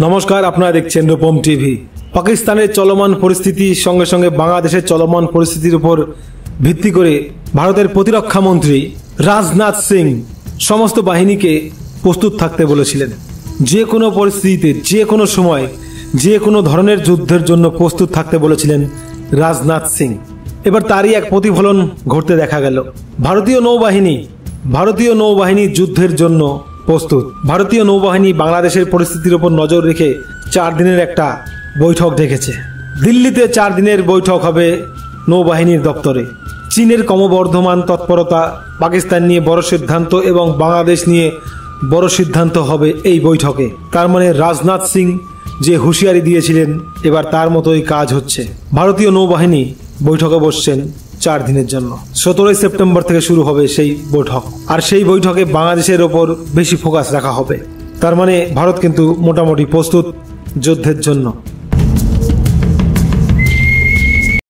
নমস্কার, আপনারা দেখছেন রূপম টিভি। পাকিস্তানের চলমান পরিস্থিতির সঙ্গে সঙ্গে বাংলাদেশের চলমান পরিস্থিতির উপর ভিত্তি করে ভারতের প্রতিরক্ষা মন্ত্রী রাজনাথ সিং সমস্ত বাহিনীকে প্রস্তুত থাকতে বলেছিলেন। যে কোনো পরিস্থিতিতে, যে কোনো সময়, যে কোনো ধরনের যুদ্ধের জন্য প্রস্তুত থাকতে বলেছিলেন রাজনাথ সিং। এবার তারই এক প্রতিফলন ঘটতে দেখা গেল। ভারতীয় নৌবাহিনী যুদ্ধের জন্য প্রস্তুত। ভারতীয় নৌবাহিনী বাংলাদেশের পরিস্থিতির উপর নজর রেখে 4 দিনের একটা বৈঠক ডেকেছে। দিল্লিতে 4 দিনের বৈঠক হবে নৌবাহিনীর দপ্তরে। চীনের ক্রমবর্ধমান তৎপরতা, পাকিস্তান নিয়ে বড় সিদ্ধান্ত এবং বাংলাদেশ নিয়ে বড় সিদ্ধান্ত হবে এই বৈঠকে। তার মানে রাজনাথ সিং যে হুঁশিয়ারি দিয়েছিলেন, এবার তার মতোই কাজ হচ্ছে। ভারতীয় নৌবাহিনী বৈঠকে বসছেন 4 দিনের জন্য। 17 সেপ্টেম্বর থেকে শুরু হবে সেই বৈঠক, আর সেই বৈঠকে বাংলাদেশের ওপর বেশি ফোকাস রাখা হবে। তার মানে ভারত কিন্তু মোটামুটি প্রস্তুত যুদ্ধের জন্য।